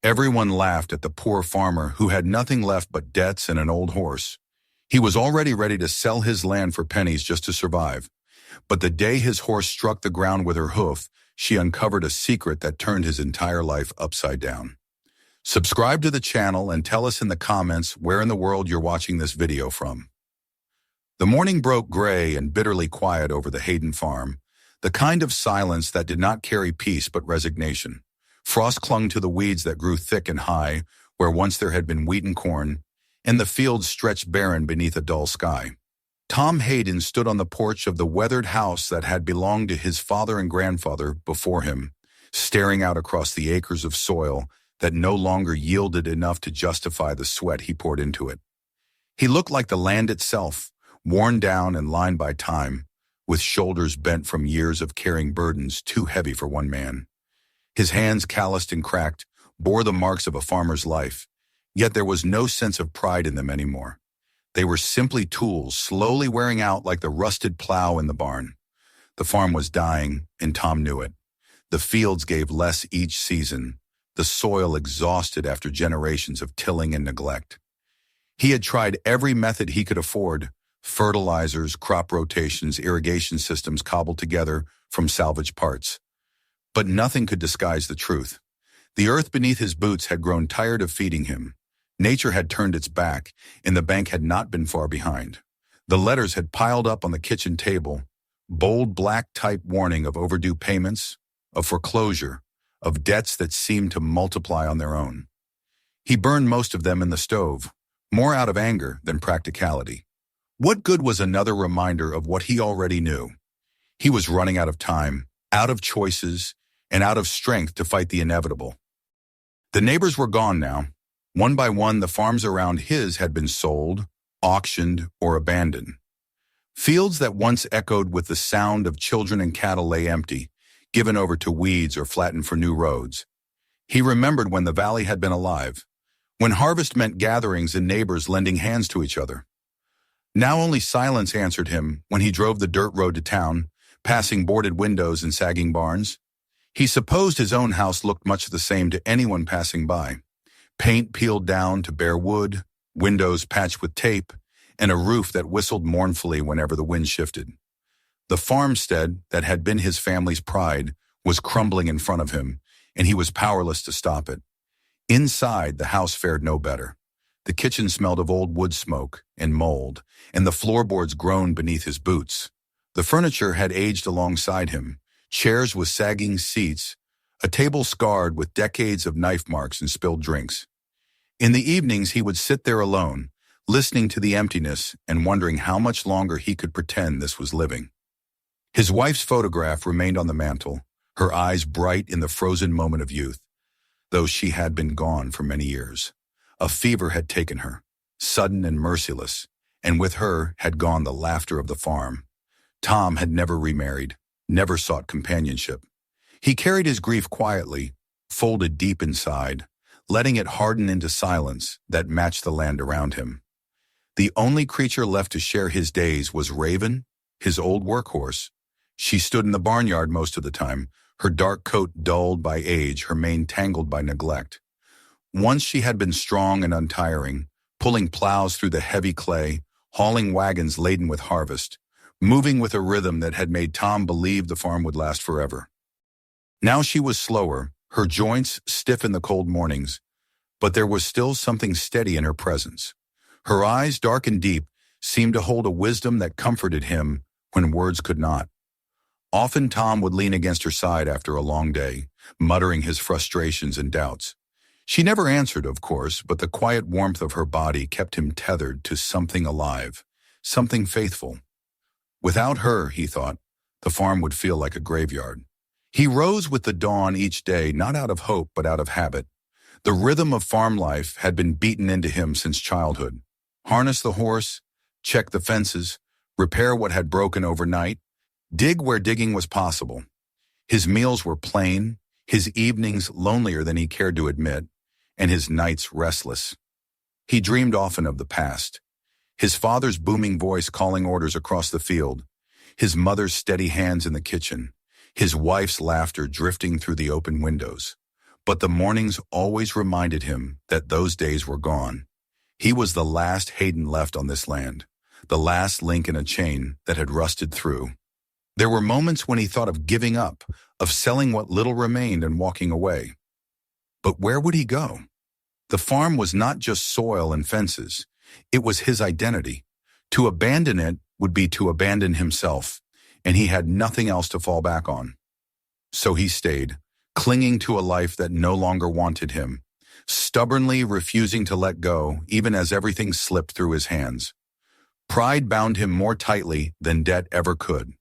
Everyone laughed at the poor farmer who had nothing left but debts and an old horse. He was already ready to sell his land for pennies just to survive. But the day his horse struck the ground with her hoof, she uncovered a secret that turned his entire life upside down. Subscribe to the channel and tell us in the comments where in the world you're watching this video from. The morning broke gray and bitterly quiet over the Hayden farm, the kind of silence that did not carry peace but resignation. Frost clung to the weeds that grew thick and high, where once there had been wheat and corn, and the fields stretched barren beneath a dull sky. Tom Hayden stood on the porch of the weathered house that had belonged to his father and grandfather before him, staring out across the acres of soil that no longer yielded enough to justify the sweat he poured into it. He looked like the land itself, worn down and lined by time, with shoulders bent from years of carrying burdens too heavy for one man. His hands, calloused and cracked, bore the marks of a farmer's life, yet there was no sense of pride in them anymore. They were simply tools, slowly wearing out like the rusted plow in the barn. The farm was dying, and Tom knew it. The fields gave less each season, the soil exhausted after generations of tilling and neglect. He had tried every method he could afford: fertilizers, crop rotations, irrigation systems cobbled together from salvaged parts. But nothing could disguise the truth. The earth beneath his boots had grown tired of feeding him. Nature had turned its back, and the bank had not been far behind. The letters had piled up on the kitchen table, bold black type warning of overdue payments, of foreclosure, of debts that seemed to multiply on their own. He burned most of them in the stove, more out of anger than practicality. What good was another reminder of what he already knew? He was running out of time, out of choices, and out of strength to fight the inevitable. The neighbors were gone now. One by one, the farms around his had been sold, auctioned, or abandoned. Fields that once echoed with the sound of children and cattle lay empty, given over to weeds or flattened for new roads. He remembered when the valley had been alive, when harvest meant gatherings and neighbors lending hands to each other. Now only silence answered him when he drove the dirt road to town, passing boarded windows and sagging barns. He supposed his own house looked much the same to anyone passing by. Paint peeled down to bare wood, windows patched with tape, and a roof that whistled mournfully whenever the wind shifted. The farmstead that had been his family's pride was crumbling in front of him, and he was powerless to stop it. Inside, the house fared no better. The kitchen smelled of old wood smoke and mold, and the floorboards groaned beneath his boots. The furniture had aged alongside him, chairs with sagging seats, a table scarred with decades of knife marks and spilled drinks. In the evenings, he would sit there alone, listening to the emptiness and wondering how much longer he could pretend this was living. His wife's photograph remained on the mantel, her eyes bright in the frozen moment of youth, though she had been gone for many years. A fever had taken her, sudden and merciless, and with her had gone the laughter of the farm. Tom had never remarried, never sought companionship. He carried his grief quietly, folded deep inside, letting it harden into silence that matched the land around him. The only creature left to share his days was Raven, his old workhorse. She stood in the barnyard most of the time, her dark coat dulled by age, her mane tangled by neglect. Once she had been strong and untiring, pulling plows through the heavy clay, hauling wagons laden with harvest, moving with a rhythm that had made Tom believe the farm would last forever. Now she was slower, her joints stiff in the cold mornings, but there was still something steady in her presence. Her eyes, dark and deep, seemed to hold a wisdom that comforted him when words could not. Often Tom would lean against her side after a long day, muttering his frustrations and doubts. She never answered, of course, but the quiet warmth of her body kept him tethered to something alive, something faithful. Without her, he thought, the farm would feel like a graveyard. He rose with the dawn each day, not out of hope, but out of habit. The rhythm of farm life had been beaten into him since childhood. Harness the horse, check the fences, repair what had broken overnight, dig where digging was possible. His meals were plain, his evenings lonelier than he cared to admit, and his nights restless. He dreamed often of the past. His father's booming voice calling orders across the field, his mother's steady hands in the kitchen, his wife's laughter drifting through the open windows. But the mornings always reminded him that those days were gone. He was the last Hayden left on this land, the last link in a chain that had rusted through. There were moments when he thought of giving up, of selling what little remained and walking away. But where would he go? The farm was not just soil and fences. It was his identity. To abandon it would be to abandon himself, and he had nothing else to fall back on. So he stayed, clinging to a life that no longer wanted him, stubbornly refusing to let go even as everything slipped through his hands. Pride bound him more tightly than debt ever could.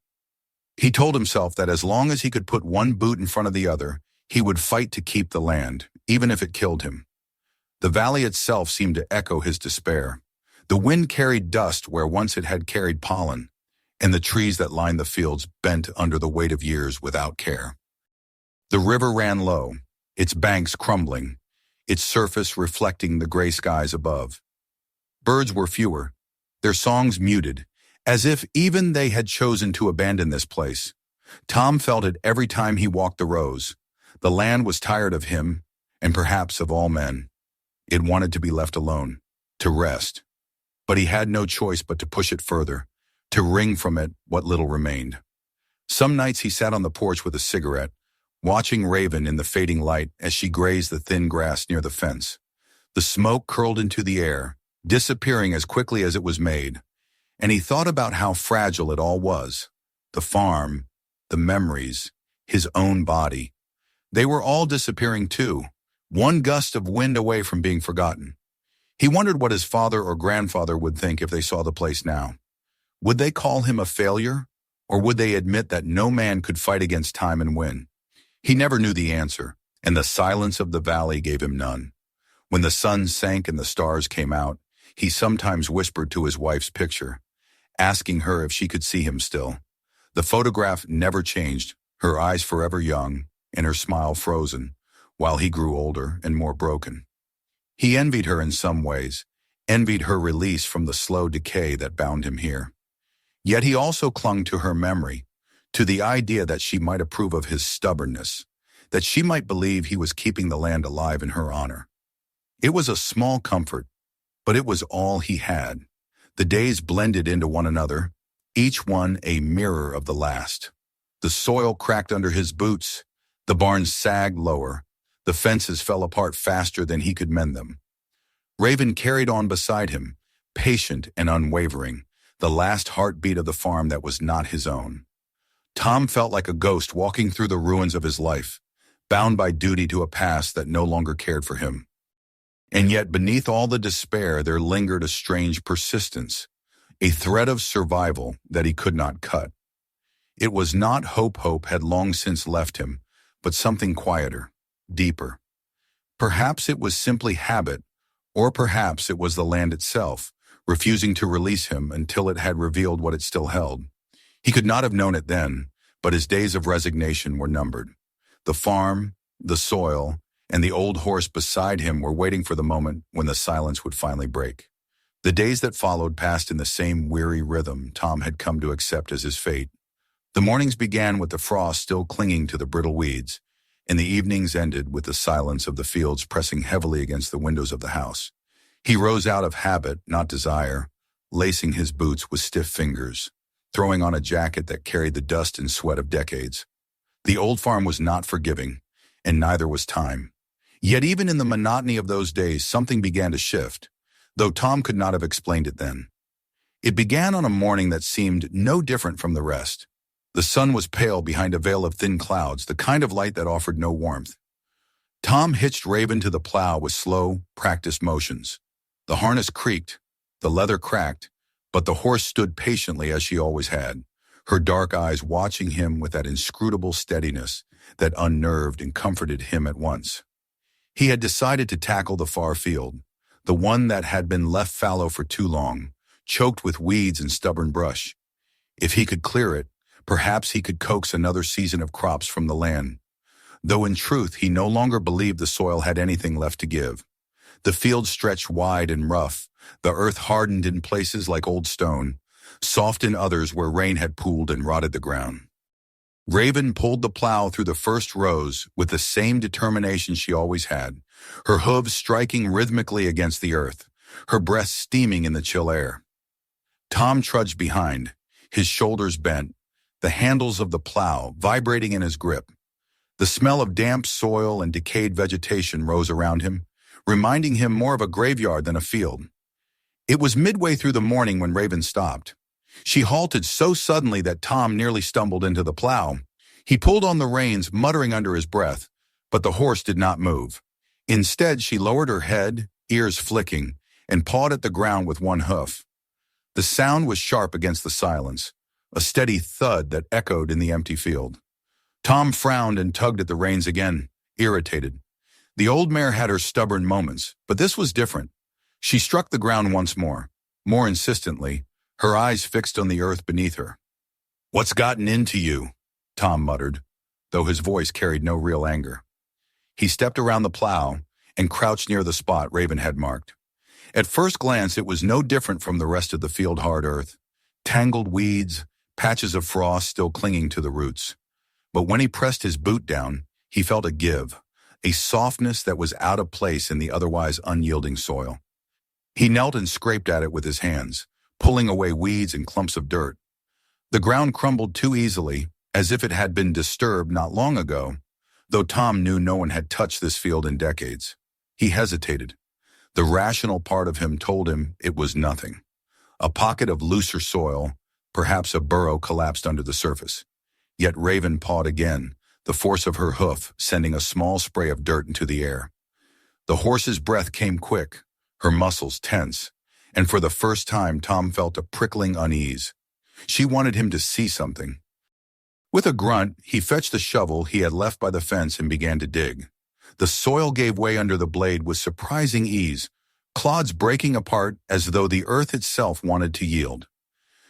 He told himself that as long as he could put one boot in front of the other, he would fight to keep the land, even if it killed him. The valley itself seemed to echo his despair. The wind carried dust where once it had carried pollen, and the trees that lined the fields bent under the weight of years without care. The river ran low, its banks crumbling, its surface reflecting the gray skies above. Birds were fewer, their songs muted, as if even they had chosen to abandon this place. Tom felt it every time he walked the rows. The land was tired of him, and perhaps of all men. It wanted to be left alone, to rest. But he had no choice but to push it further, to wring from it what little remained. Some nights he sat on the porch with a cigarette, watching Raven in the fading light as she grazed the thin grass near the fence. The smoke curled into the air, disappearing as quickly as it was made, and he thought about how fragile it all was. The farm, the memories, his own body. They were all disappearing too, one gust of wind away from being forgotten. He wondered what his father or grandfather would think if they saw the place now. Would they call him a failure, or would they admit that no man could fight against time and win? He never knew the answer, and the silence of the valley gave him none. When the sun sank and the stars came out, he sometimes whispered to his wife's picture, asking her if she could see him still. The photograph never changed, her eyes forever young, and her smile frozen, while he grew older and more broken. He envied her in some ways, envied her release from the slow decay that bound him here. Yet he also clung to her memory, to the idea that she might approve of his stubbornness, that she might believe he was keeping the land alive in her honor. It was a small comfort, but it was all he had. The days blended into one another, each one a mirror of the last. The soil cracked under his boots, the barns sagged lower, the fences fell apart faster than he could mend them. Raven carried on beside him, patient and unwavering, the last heartbeat of the farm that was not his own. Tom felt like a ghost walking through the ruins of his life, bound by duty to a past that no longer cared for him. And yet beneath all the despair there lingered a strange persistence, a thread of survival that he could not cut. It was not hope had long since left him, but something quieter, deeper. Perhaps it was simply habit, or perhaps it was the land itself, refusing to release him until it had revealed what it still held. He could not have known it then, but his days of resignation were numbered. The farm, the soil, and the old horse beside him were waiting for the moment when the silence would finally break. The days that followed passed in the same weary rhythm Tom had come to accept as his fate. The mornings began with the frost still clinging to the brittle weeds, and the evenings ended with the silence of the fields pressing heavily against the windows of the house. He rose out of habit, not desire, lacing his boots with stiff fingers, throwing on a jacket that carried the dust and sweat of decades. The old farm was not forgiving, and neither was time. Yet even in the monotony of those days, something began to shift, though Tom could not have explained it then. It began on a morning that seemed no different from the rest. The sun was pale behind a veil of thin clouds, the kind of light that offered no warmth. Tom hitched Raven to the plow with slow, practiced motions. The harness creaked, the leather cracked, but the horse stood patiently as she always had, her dark eyes watching him with that inscrutable steadiness that unnerved and comforted him at once. He had decided to tackle the far field, the one that had been left fallow for too long, choked with weeds and stubborn brush. If he could clear it, perhaps he could coax another season of crops from the land, though in truth he no longer believed the soil had anything left to give. The field stretched wide and rough, the earth hardened in places like old stone, soft in others where rain had pooled and rotted the ground. Raven pulled the plow through the first rows with the same determination she always had, her hooves striking rhythmically against the earth, her breath steaming in the chill air. Tom trudged behind, his shoulders bent, the handles of the plow vibrating in his grip. The smell of damp soil and decayed vegetation rose around him, reminding him more of a graveyard than a field. It was midway through the morning when Raven stopped. She halted so suddenly that Tom nearly stumbled into the plow. He pulled on the reins, muttering under his breath, but the horse did not move. Instead, she lowered her head, ears flicking, and pawed at the ground with one hoof. The sound was sharp against the silence, a steady thud that echoed in the empty field. Tom frowned and tugged at the reins again, irritated. The old mare had her stubborn moments, but this was different. She struck the ground once more insistently, her eyes fixed on the earth beneath her. "What's gotten into you?" Tom muttered, though his voice carried no real anger. He stepped around the plow and crouched near the spot Raven had marked. At first glance, it was no different from the rest of the field-hard earth. Tangled weeds, patches of frost still clinging to the roots. But when he pressed his boot down, he felt a give, a softness that was out of place in the otherwise unyielding soil. He knelt and scraped at it with his hands, pulling away weeds and clumps of dirt. The ground crumbled too easily, as if it had been disturbed not long ago, though Tom knew no one had touched this field in decades. He hesitated. The rational part of him told him it was nothing. A pocket of looser soil, perhaps a burrow collapsed under the surface. Yet Raven pawed again, the force of her hoof sending a small spray of dirt into the air. The horse's breath came quick, her muscles tense, and for the first time Tom felt a prickling unease. She wanted him to see something. With a grunt, he fetched the shovel he had left by the fence and began to dig. The soil gave way under the blade with surprising ease, clods breaking apart as though the earth itself wanted to yield.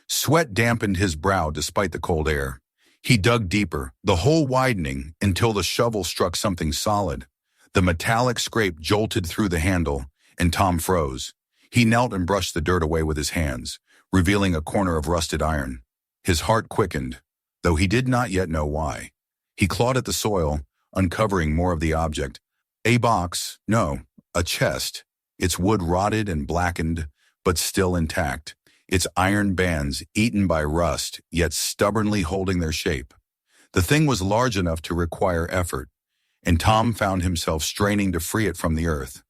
Sweat dampened his brow despite the cold air. He dug deeper, the hole widening until the shovel struck something solid. The metallic scrape jolted through the handle, and Tom froze. He knelt and brushed the dirt away with his hands, revealing a corner of rusted iron. His heart quickened, though he did not yet know why. He clawed at the soil, uncovering more of the object. A box, no, a chest, its wood rotted and blackened, but still intact. Its iron bands eaten by rust, yet stubbornly holding their shape. The thing was large enough to require effort, and Tom found himself straining to free it from the earth.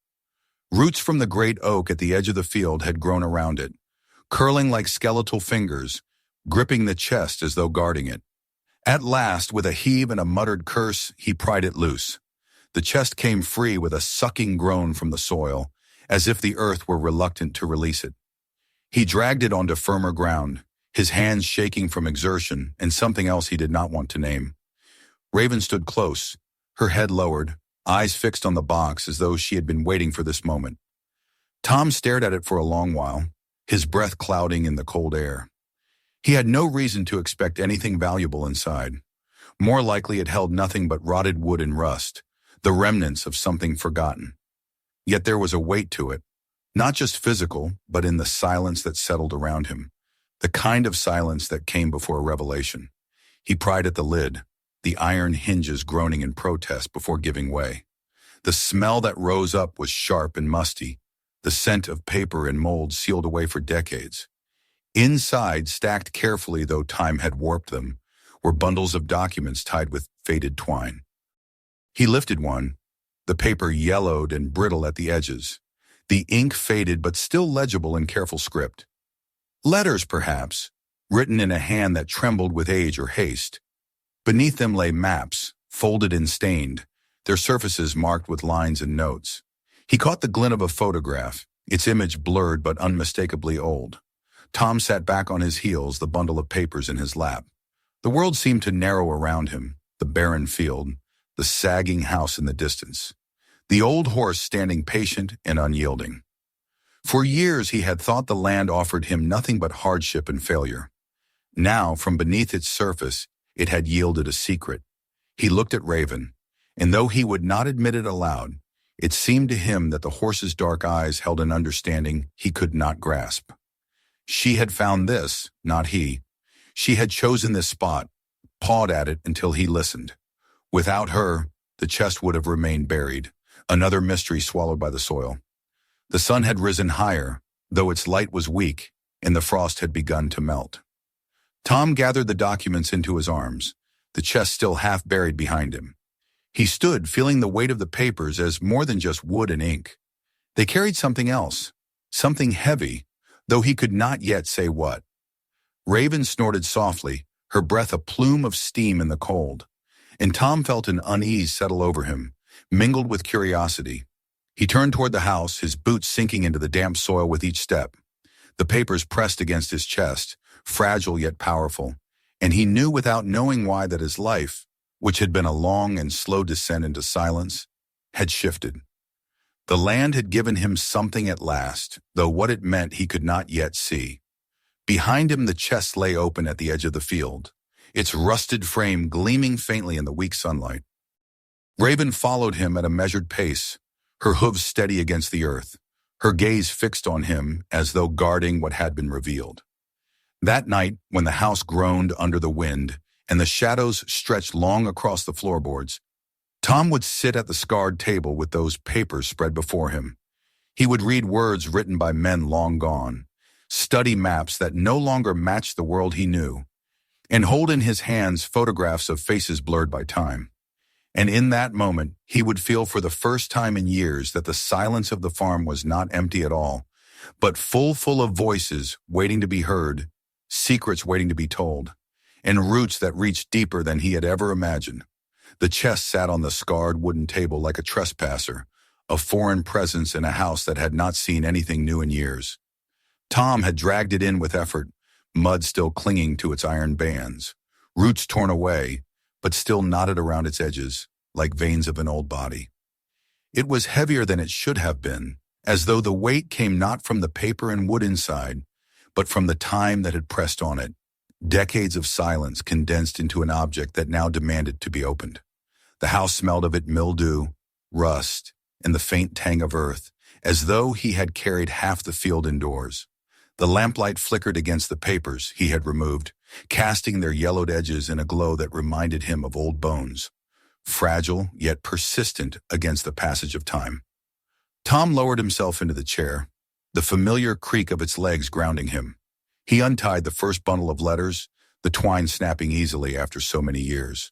Roots from the great oak at the edge of the field had grown around it, curling like skeletal fingers, gripping the chest as though guarding it. At last, with a heave and a muttered curse, he pried it loose. The chest came free with a sucking groan from the soil, as if the earth were reluctant to release it. He dragged it onto firmer ground, his hands shaking from exertion and something else he did not want to name. Raven stood close, her head lowered, eyes fixed on the box as though she had been waiting for this moment. Tom stared at it for a long while, his breath clouding in the cold air. He had no reason to expect anything valuable inside. More likely it held nothing but rotted wood and rust, the remnants of something forgotten. Yet there was a weight to it. Not just physical, but in the silence that settled around him, the kind of silence that came before revelation. He pried at the lid, the iron hinges groaning in protest before giving way. The smell that rose up was sharp and musty, the scent of paper and mold sealed away for decades. Inside, stacked carefully though time had warped them, were bundles of documents tied with faded twine. He lifted one, the paper yellowed and brittle at the edges. The ink faded but still legible in careful script. Letters, perhaps, written in a hand that trembled with age or haste. Beneath them lay maps, folded and stained, their surfaces marked with lines and notes. He caught the glint of a photograph, its image blurred but unmistakably old. Tom sat back on his heels, the bundle of papers in his lap. The world seemed to narrow around him, the barren field, the sagging house in the distance. The old horse standing patient and unyielding. For years he had thought the land offered him nothing but hardship and failure. Now, from beneath its surface, it had yielded a secret. He looked at Raven, and though he would not admit it aloud, it seemed to him that the horse's dark eyes held an understanding he could not grasp. She had found this, not he. She had chosen this spot, pawed at it until he listened. Without her, the chest would have remained buried, another mystery swallowed by the soil. The sun had risen higher, though its light was weak, and the frost had begun to melt. Tom gathered the documents into his arms, the chest still half buried behind him. He stood, feeling the weight of the papers as more than just wood and ink. They carried something else, something heavy, though he could not yet say what. Raven snorted softly, her breath a plume of steam in the cold, and Tom felt an unease settle over him, mingled with curiosity. He turned toward the house, his boots sinking into the damp soil with each step. The papers pressed against his chest, fragile yet powerful, and he knew without knowing why that his life, which had been a long and slow descent into silence, had shifted. The land had given him something at last, though what it meant he could not yet see. Behind him the chest lay open at the edge of the field, its rusted frame gleaming faintly in the weak sunlight. Raven followed him at a measured pace, her hooves steady against the earth, her gaze fixed on him as though guarding what had been revealed. That night, when the house groaned under the wind and the shadows stretched long across the floorboards, Tom would sit at the scarred table with those papers spread before him. He would read words written by men long gone, study maps that no longer matched the world he knew, and hold in his hands photographs of faces blurred by time. And in that moment, he would feel for the first time in years that the silence of the farm was not empty at all, but full of voices waiting to be heard, secrets waiting to be told, and roots that reached deeper than he had ever imagined. The chest sat on the scarred wooden table like a trespasser, a foreign presence in a house that had not seen anything new in years. Tom had dragged it in with effort, mud still clinging to its iron bands, roots torn away, but still knotted around its edges, like veins of an old body. It was heavier than it should have been, as though the weight came not from the paper and wood inside, but from the time that had pressed on it, decades of silence condensed into an object that now demanded to be opened. The house smelled of it mildew, rust, and the faint tang of earth, as though he had carried half the field indoors. The lamplight flickered against the papers he had removed, casting their yellowed edges in a glow that reminded him of old bones, fragile yet persistent against the passage of time. Tom lowered himself into the chair, the familiar creak of its legs grounding him. He untied the first bundle of letters, the twine snapping easily after so many years.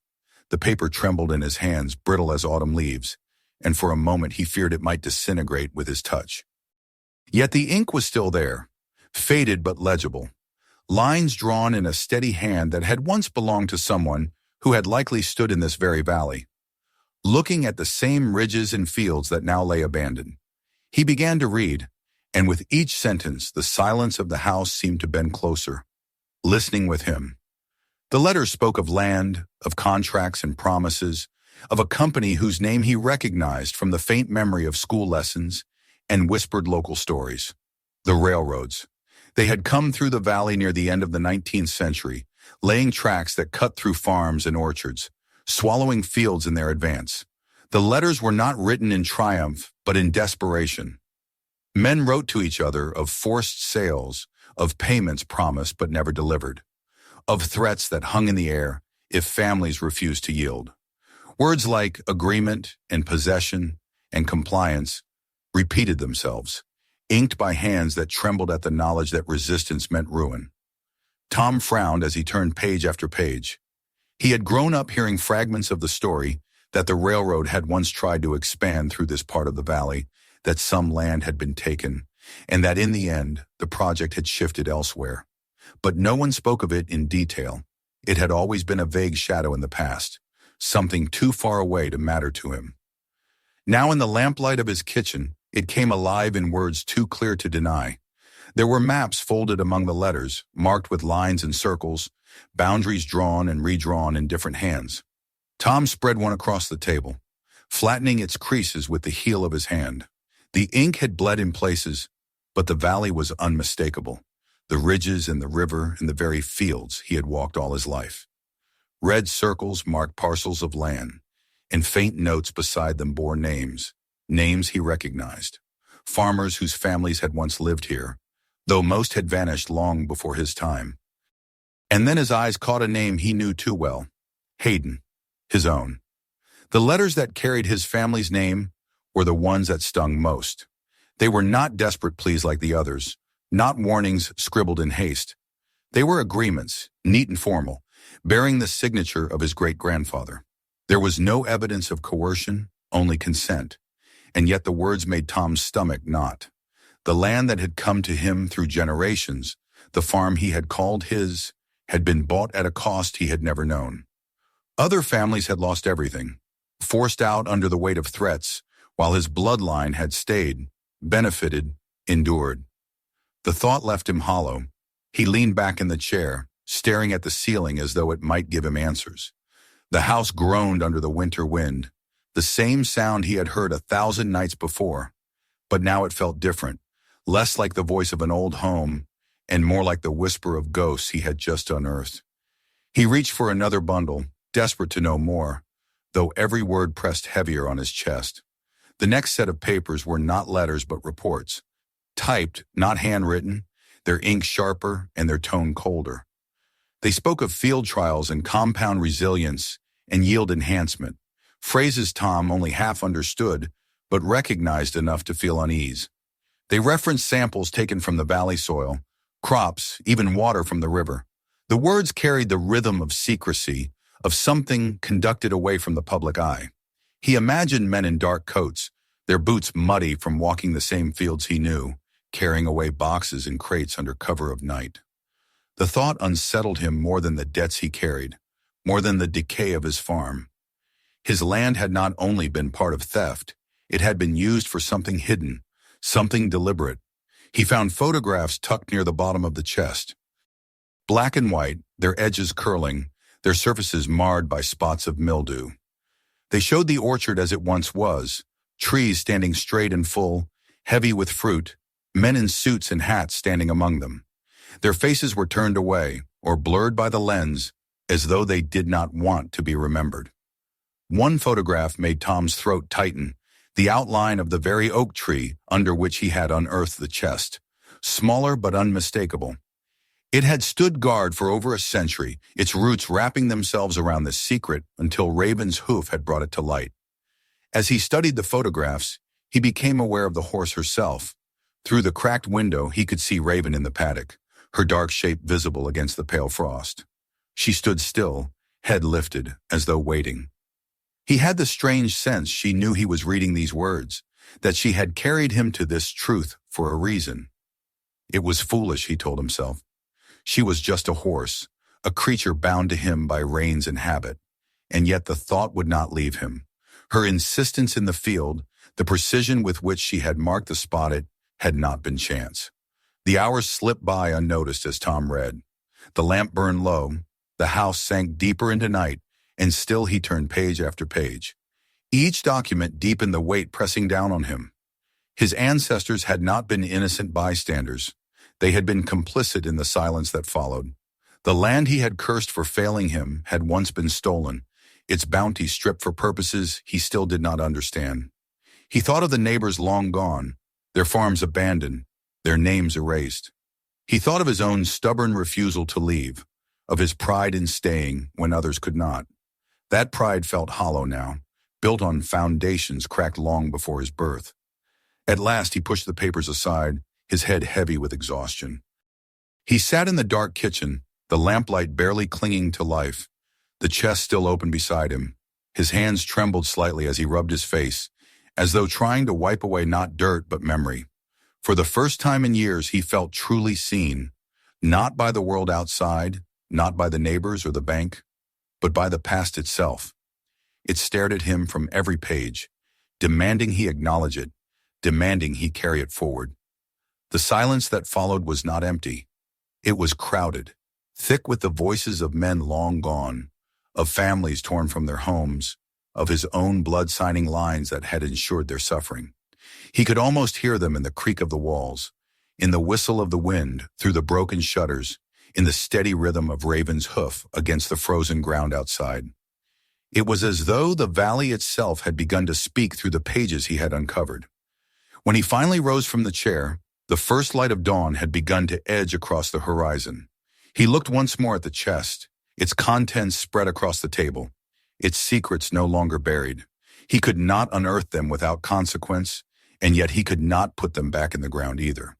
The paper trembled in his hands, brittle as autumn leaves, and for a moment he feared it might disintegrate with his touch. Yet the ink was still there, faded but legible, lines drawn in a steady hand that had once belonged to someone who had likely stood in this very valley, looking at the same ridges and fields that now lay abandoned. He began to read, and with each sentence the silence of the house seemed to bend closer, listening with him. The letters spoke of land, of contracts and promises, of a company whose name he recognized from the faint memory of school lessons and whispered local stories. The railroads. They had come through the valley near the end of the 19th century, laying tracks that cut through farms and orchards, swallowing fields in their advance. The letters were not written in triumph, but in desperation. Men wrote to each other of forced sales, of payments promised but never delivered, of threats that hung in the air if families refused to yield. Words like agreement and possession and compliance repeated themselves, inked by hands that trembled at the knowledge that resistance meant ruin. Tom frowned as he turned page after page. He had grown up hearing fragments of the story that the railroad had once tried to expand through this part of the valley, that some land had been taken, and that in the end, the project had shifted elsewhere. But no one spoke of it in detail. It had always been a vague shadow in the past, something too far away to matter to him. Now in the lamplight of his kitchen, it came alive in words too clear to deny. There were maps folded among the letters, marked with lines and circles, boundaries drawn and redrawn in different hands. Tom spread one across the table, flattening its creases with the heel of his hand. The ink had bled in places, but the valley was unmistakable. The ridges and the river and the very fields he had walked all his life. Red circles marked parcels of land, and faint notes beside them bore names he recognized. Farmers whose families had once lived here, though most had vanished long before his time. And then his eyes caught a name he knew too well, Hayden, his own. The letters that carried his family's name were the ones that stung most. They were not desperate pleas like the others, not warnings scribbled in haste. They were agreements, neat and formal, bearing the signature of his great-grandfather. There was no evidence of coercion, only consent, and yet the words made Tom's stomach knot. The land that had come to him through generations, the farm he had called his, had been bought at a cost he had never known. Other families had lost everything, forced out under the weight of threats, while his bloodline had stayed, benefited, endured. The thought left him hollow. He leaned back in the chair, staring at the ceiling as though it might give him answers. The house groaned under the winter wind, the same sound he had heard 1,000 nights before. But now it felt different, less like the voice of an old home, and more like the whisper of ghosts he had just unearthed. He reached for another bundle, desperate to know more, though every word pressed heavier on his chest. The next set of papers were not letters but reports, typed, not handwritten, their ink sharper and their tone colder. They spoke of field trials and compound resilience and yield enhancement, phrases Tom only half understood but recognized enough to feel unease. They referenced samples taken from the valley soil, crops, even water from the river. The words carried the rhythm of secrecy, of something conducted away from the public eye. He imagined men in dark coats, their boots muddy from walking the same fields he knew, carrying away boxes and crates under cover of night. The thought unsettled him more than the debts he carried, more than the decay of his farm. His land had not only been part of theft, it had been used for something hidden, something deliberate. He found photographs tucked near the bottom of the chest. Black and white, their edges curling, their surfaces marred by spots of mildew. They showed the orchard as it once was, trees standing straight and full, heavy with fruit, men in suits and hats standing among them. Their faces were turned away, or blurred by the lens, as though they did not want to be remembered. One photograph made Tom's throat tighten, the outline of the very oak tree under which he had unearthed the chest, smaller but unmistakable. It had stood guard for over a century, its roots wrapping themselves around the secret until Raven's hoof had brought it to light. As he studied the photographs, he became aware of the horse herself. Through the cracked window, he could see Raven in the paddock, her dark shape visible against the pale frost. She stood still, head lifted, as though waiting. He had the strange sense she knew he was reading these words, that she had carried him to this truth for a reason. It was foolish, he told himself. She was just a horse, a creature bound to him by reins and habit, and yet the thought would not leave him. Her insistence in the field, the precision with which she had marked the spot, it had not been chance. The hours slipped by unnoticed as Tom read. The lamp burned low, the house sank deeper into night, and still he turned page after page. Each document deepened the weight pressing down on him. His ancestors had not been innocent bystanders. They had been complicit in the silence that followed. The land he had cursed for failing him had once been stolen, its bounty stripped for purposes he still did not understand. He thought of the neighbors long gone, their farms abandoned, their names erased. He thought of his own stubborn refusal to leave, of his pride in staying when others could not. That pride felt hollow now, built on foundations cracked long before his birth. At last he pushed the papers aside, his head heavy with exhaustion. He sat in the dark kitchen, the lamplight barely clinging to life, the chest still open beside him. His hands trembled slightly as he rubbed his face, as though trying to wipe away not dirt but memory. For the first time in years he felt truly seen, not by the world outside, not by the neighbors or the bank, but by the past itself. It stared at him from every page, demanding he acknowledge it, demanding he carry it forward. The silence that followed was not empty. It was crowded, thick with the voices of men long gone, of families torn from their homes, of his own blood-signing lines that had ensured their suffering. He could almost hear them in the creak of the walls, in the whistle of the wind through the broken shutters, in the steady rhythm of Raven's hoof against the frozen ground outside. It was as though the valley itself had begun to speak through the pages he had uncovered. When he finally rose from the chair, the first light of dawn had begun to edge across the horizon. He looked once more at the chest, Its contents spread across the table, its secrets no longer buried. He could not unearth them without consequence, and yet he could not put them back in the ground either.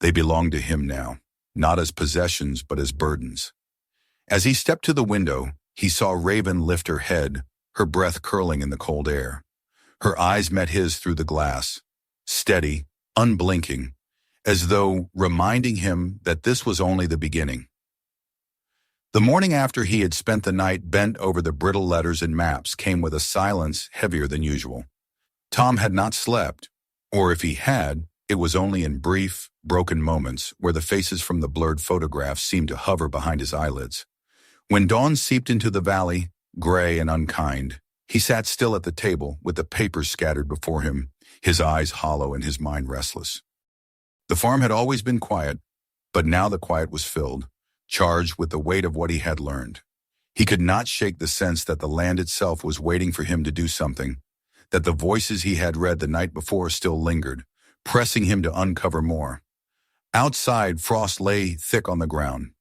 They belonged to him now, not as possessions but as burdens. As he stepped to the window, he saw Raven lift her head, her breath curling in the cold air. Her eyes met his through the glass, steady, unblinking, as though reminding him that this was only the beginning. The morning after he had spent the night bent over the brittle letters and maps came with a silence heavier than usual. Tom had not slept, or if he had, it was only in brief, broken moments where the faces from the blurred photographs seemed to hover behind his eyelids. When dawn seeped into the valley, gray and unkind, he sat still at the table with the papers scattered before him, his eyes hollow and his mind restless. The farm had always been quiet, but now the quiet was filled, charged with the weight of what he had learned. He could not shake the sense that the land itself was waiting for him to do something, that the voices he had read the night before still lingered, pressing him to uncover more. Outside, frost lay thick on the ground.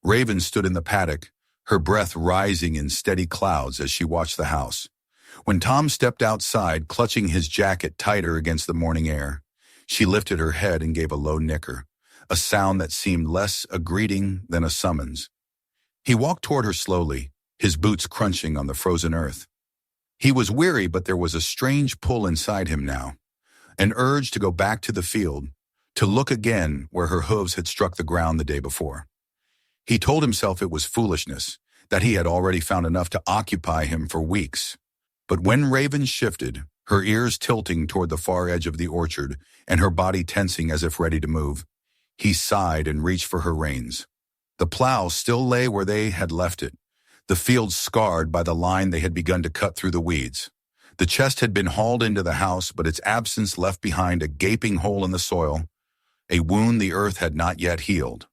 Raven stood in the paddock, her breath rising in steady clouds as she watched the house. When Tom stepped outside, clutching his jacket tighter against the morning air, she lifted her head and gave a low nicker, a sound that seemed less a greeting than a summons. He walked toward her slowly, his boots crunching on the frozen earth. He was weary, but there was a strange pull inside him now, an urge to go back to the field, to look again where her hooves had struck the ground the day before. He told himself it was foolishness, that he had already found enough to occupy him for weeks. But when Raven shifted, her ears tilting toward the far edge of the orchard and her body tensing as if ready to move, he sighed and reached for her reins. The plow still lay where they had left it, the field scarred by the line they had begun to cut through the weeds. The chest had been hauled into the house, but its absence left behind a gaping hole in the soil, a wound the earth had not yet healed.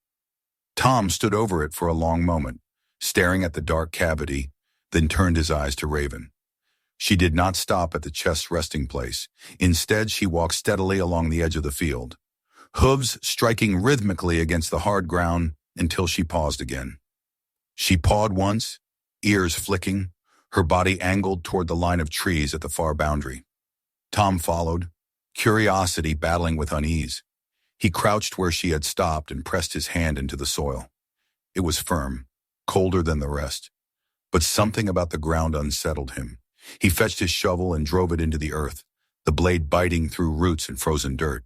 Tom stood over it for a long moment, staring at the dark cavity, then turned his eyes to Raven. She did not stop at the chest's resting place. Instead, she walked steadily along the edge of the field, hooves striking rhythmically against the hard ground until she paused again. She pawed once, ears flicking, her body angled toward the line of trees at the far boundary. Tom followed, curiosity battling with unease. He crouched where she had stopped and pressed his hand into the soil. It was firm, colder than the rest, but something about the ground unsettled him. He fetched his shovel and drove it into the earth, the blade biting through roots and frozen dirt.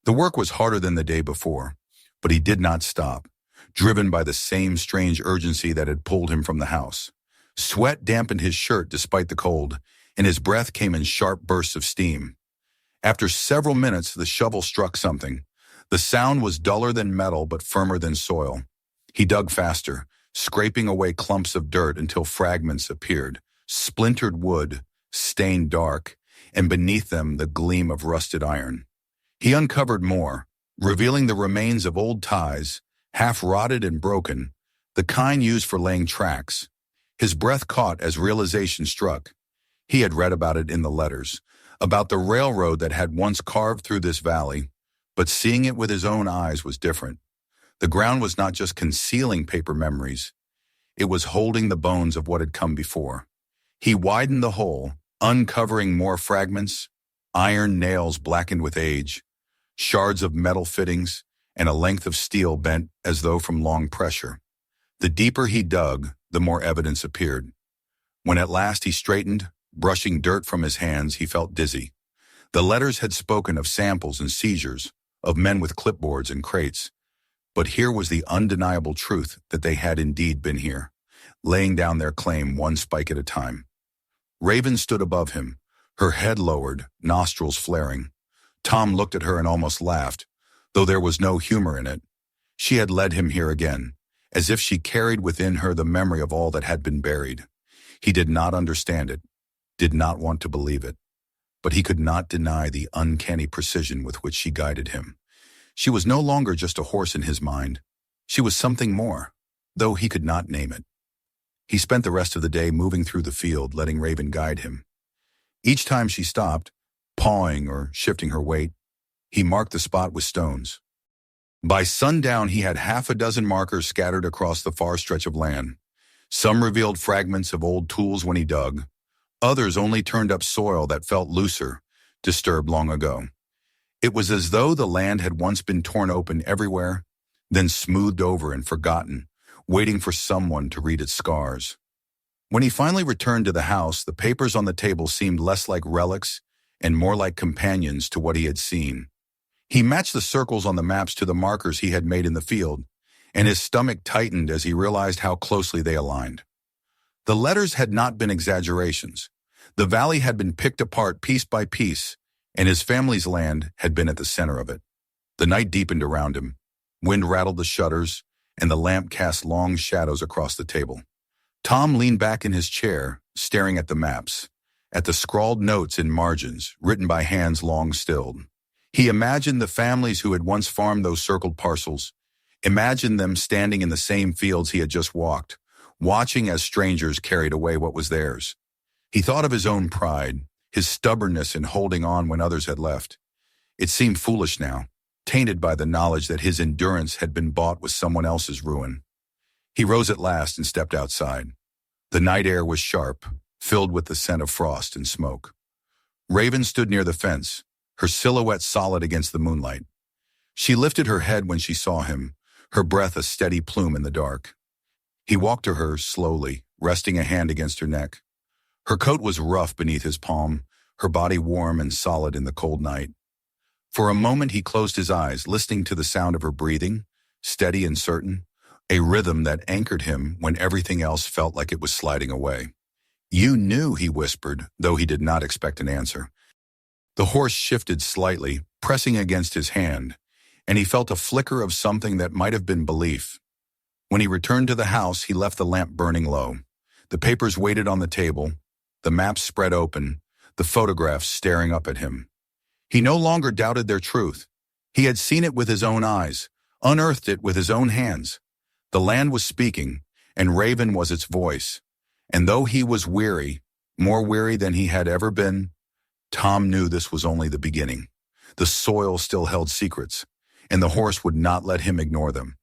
The work was harder than the day before, but he did not stop, driven by the same strange urgency that had pulled him from the house. Sweat dampened his shirt despite the cold, and his breath came in sharp bursts of steam. After several minutes, the shovel struck something. The sound was duller than metal but firmer than soil. He dug faster, scraping away clumps of dirt until fragments appeared, splintered wood, stained dark, and beneath them the gleam of rusted iron. He uncovered more, revealing the remains of old ties, half rotted and broken, the kind used for laying tracks. His breath caught as realization struck. He had read about it in the letters, about the railroad that had once carved through this valley, but seeing it with his own eyes was different. The ground was not just concealing paper memories, it was holding the bones of what had come before. He widened the hole, uncovering more fragments, iron nails blackened with age, shards of metal fittings, and a length of steel bent as though from long pressure. The deeper he dug, the more evidence appeared. When at last he straightened, brushing dirt from his hands, he felt dizzy. The letters had spoken of samples and seizures, of men with clipboards and crates. But here was the undeniable truth that they had indeed been here, laying down their claim one spike at a time. Raven stood above him, her head lowered, nostrils flaring. Tom looked at her and almost laughed, though there was no humor in it. She had led him here again, as if she carried within her the memory of all that had been buried. He did not understand it, did not want to believe it, but he could not deny the uncanny precision with which she guided him. She was no longer just a horse in his mind. She was something more, though he could not name it. He spent the rest of the day moving through the field, letting Raven guide him. Each time she stopped, pawing or shifting her weight, he marked the spot with stones. By sundown, he had half a dozen markers scattered across the far stretch of land. Some revealed fragments of old tools when he dug. Others only turned up soil that felt looser, disturbed long ago. It was as though the land had once been torn open everywhere, then smoothed over and forgotten, waiting for someone to read its scars. When he finally returned to the house, the papers on the table seemed less like relics and more like companions to what he had seen. He matched the circles on the maps to the markers he had made in the field, and his stomach tightened as he realized how closely they aligned. The letters had not been exaggerations. The valley had been picked apart piece by piece, and his family's land had been at the center of it. The night deepened around him. Wind rattled the shutters, and the lamp cast long shadows across the table. Tom leaned back in his chair, staring at the maps, at the scrawled notes in margins, written by hands long stilled. He imagined the families who had once farmed those circled parcels, imagined them standing in the same fields he had just walked, watching as strangers carried away what was theirs. He thought of his own pride, his stubbornness in holding on when others had left. It seemed foolish now, tainted by the knowledge that his endurance had been bought with someone else's ruin. He rose at last and stepped outside. The night air was sharp, filled with the scent of frost and smoke. Raven stood near the fence, her silhouette solid against the moonlight. She lifted her head when she saw him, her breath a steady plume in the dark. He walked to her slowly, resting a hand against her neck. Her coat was rough beneath his palm, her body warm and solid in the cold night. For a moment he closed his eyes, listening to the sound of her breathing, steady and certain, a rhythm that anchored him when everything else felt like it was sliding away. "You knew," he whispered, though he did not expect an answer. The horse shifted slightly, pressing against his hand, and he felt a flicker of something that might have been belief. When he returned to the house, he left the lamp burning low. The papers waited on the table, the maps spread open, the photographs staring up at him. He no longer doubted their truth. He had seen it with his own eyes, unearthed it with his own hands. The land was speaking, and Raven was its voice. And though he was weary, more weary than he had ever been, Tom knew this was only the beginning. The soil still held secrets, and the horse would not let him ignore them.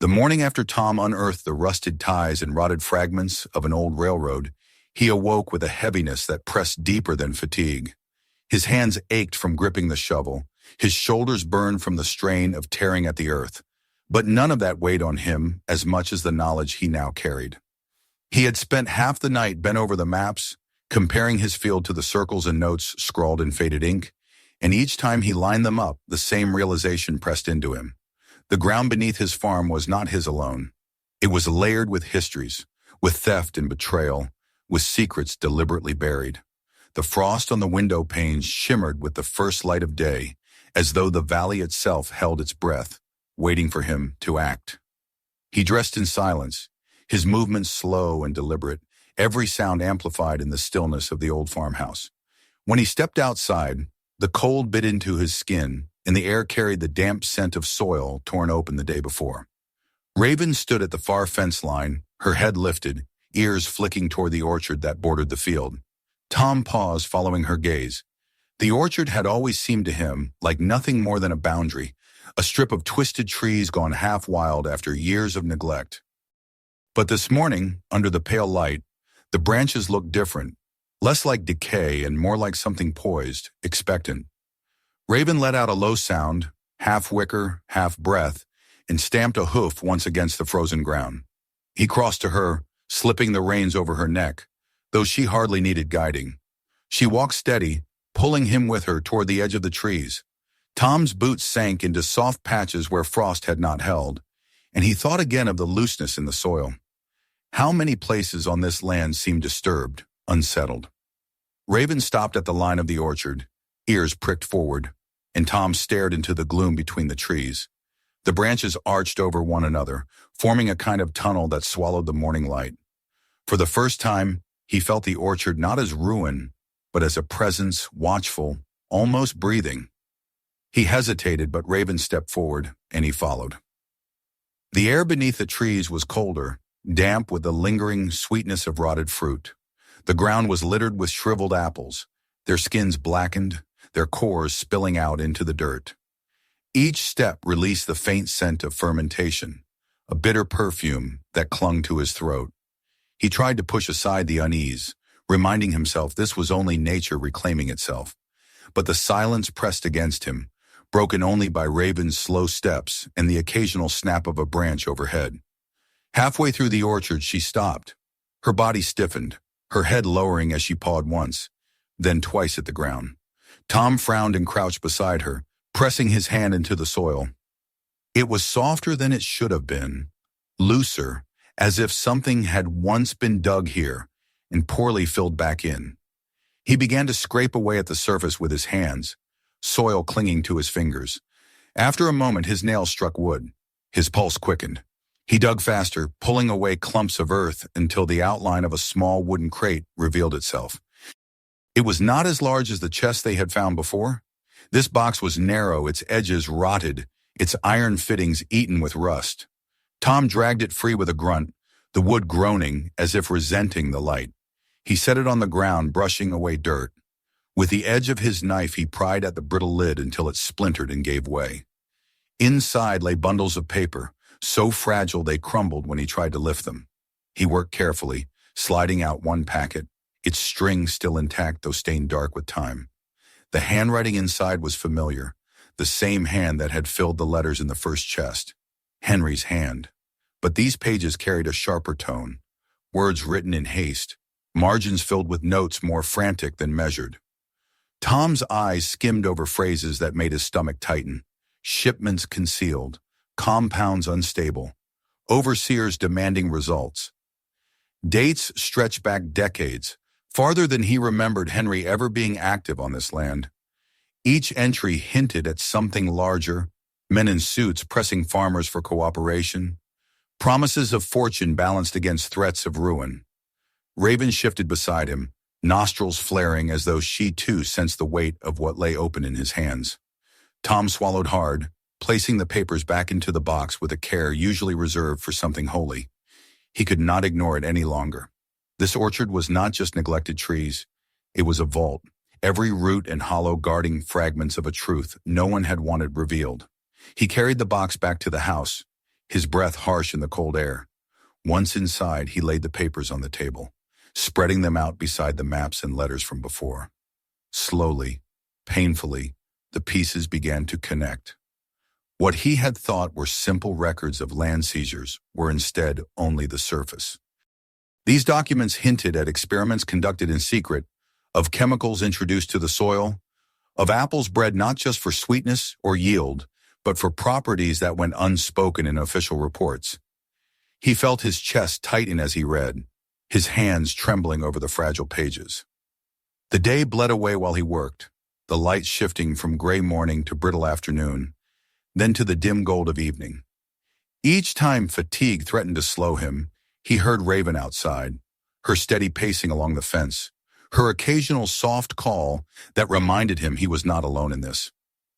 The morning after Tom unearthed the rusted ties and rotted fragments of an old railroad, he awoke with a heaviness that pressed deeper than fatigue. His hands ached from gripping the shovel, his shoulders burned from the strain of tearing at the earth, but none of that weighed on him as much as the knowledge he now carried. He had spent half the night bent over the maps, comparing his field to the circles and notes scrawled in faded ink, and each time he lined them up, the same realization pressed into him. The ground beneath his farm was not his alone. It was layered with histories, with theft and betrayal, with secrets deliberately buried. The frost on the window panes shimmered with the first light of day, as though the valley itself held its breath, waiting for him to act. He dressed in silence, his movements slow and deliberate, every sound amplified in the stillness of the old farmhouse. When he stepped outside, the cold bit into his skin, and the air carried the damp scent of soil torn open the day before. Raven stood at the far fence line, her head lifted, ears flicking toward the orchard that bordered the field. Tom paused, following her gaze. The orchard had always seemed to him like nothing more than a boundary, a strip of twisted trees gone half wild after years of neglect. But this morning, under the pale light, the branches looked different, less like decay and more like something poised, expectant. Raven let out a low sound, half wicker, half breath, and stamped a hoof once against the frozen ground. He crossed to her, slipping the reins over her neck, though she hardly needed guiding. She walked steady, pulling him with her toward the edge of the trees. Tom's boots sank into soft patches where frost had not held, and he thought again of the looseness in the soil. How many places on this land seemed disturbed, unsettled? Raven stopped at the line of the orchard, ears pricked forward, and Tom stared into the gloom between the trees. The branches arched over one another, forming a kind of tunnel that swallowed the morning light. For the first time, he felt the orchard not as ruin, but as a presence, watchful, almost breathing. He hesitated, but Raven stepped forward, and he followed. The air beneath the trees was colder, damp with the lingering sweetness of rotted fruit. The ground was littered with shriveled apples, their skins blackened, their cores spilling out into the dirt. Each step released the faint scent of fermentation, a bitter perfume that clung to his throat. He tried to push aside the unease, reminding himself this was only nature reclaiming itself. But the silence pressed against him, broken only by Raven's slow steps and the occasional snap of a branch overhead. Halfway through the orchard, she stopped. Her body stiffened, her head lowering as she pawed once, then twice at the ground. Tom frowned and crouched beside her, pressing his hand into the soil. It was softer than it should have been, looser, as if something had once been dug here and poorly filled back in. He began to scrape away at the surface with his hands, soil clinging to his fingers. After a moment, his nails struck wood. His pulse quickened. He dug faster, pulling away clumps of earth until the outline of a small wooden crate revealed itself. It was not as large as the chest they had found before. This box was narrow, its edges rotted, its iron fittings eaten with rust. Tom dragged it free with a grunt, the wood groaning as if resenting the light. He set it on the ground, brushing away dirt. With the edge of his knife, he pried at the brittle lid until it splintered and gave way. Inside lay bundles of paper, so fragile they crumbled when he tried to lift them. He worked carefully, sliding out one packet, its string still intact though stained dark with time. The handwriting inside was familiar, the same hand that had filled the letters in the first chest. Henry's hand. But these pages carried a sharper tone, words written in haste, margins filled with notes more frantic than measured. Tom's eyes skimmed over phrases that made his stomach tighten. Shipments concealed, compounds unstable, overseers demanding results. Dates stretched back decades, farther than he remembered Henry ever being active on this land. Each entry hinted at something larger, men in suits pressing farmers for cooperation, promises of fortune balanced against threats of ruin. Raven shifted beside him, nostrils flaring as though she too sensed the weight of what lay open in his hands. Tom swallowed hard, placing the papers back into the box with a care usually reserved for something holy. He could not ignore it any longer. This orchard was not just neglected trees. It was a vault, every root and hollow guarding fragments of a truth no one had wanted revealed. He carried the box back to the house, his breath harsh in the cold air. Once inside, he laid the papers on the table, spreading them out beside the maps and letters from before. Slowly, painfully, the pieces began to connect. What he had thought were simple records of land seizures were instead only the surface. These documents hinted at experiments conducted in secret, of chemicals introduced to the soil, of apples bred not just for sweetness or yield, but for properties that went unspoken in official reports. He felt his chest tighten as he read, his hands trembling over the fragile pages. The day bled away while he worked, the light shifting from gray morning to brittle afternoon, then to the dim gold of evening. Each time fatigue threatened to slow him, he heard Raven outside, her steady pacing along the fence, her occasional soft call that reminded him he was not alone in this.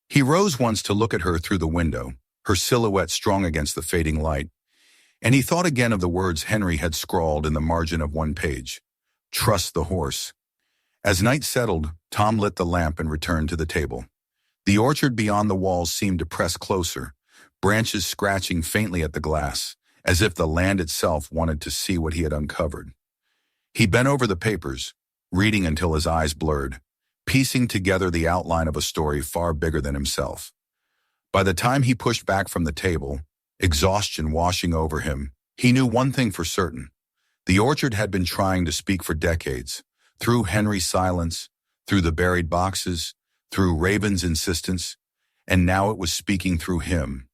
He rose once to look at her through the window, her silhouette strong against the fading light, and he thought again of the words Henry had scrawled in the margin of one page, "Trust the horse." As night settled, Tom lit the lamp and returned to the table. The orchard beyond the walls seemed to press closer, branches scratching faintly at the glass, as if the land itself wanted to see what he had uncovered. He bent over the papers, reading until his eyes blurred, piecing together the outline of a story far bigger than himself. By the time he pushed back from the table, exhaustion washing over him, he knew one thing for certain. The orchard had been trying to speak for decades, through Henry's silence, through the buried boxes, through Raven's insistence, and now it was speaking through him.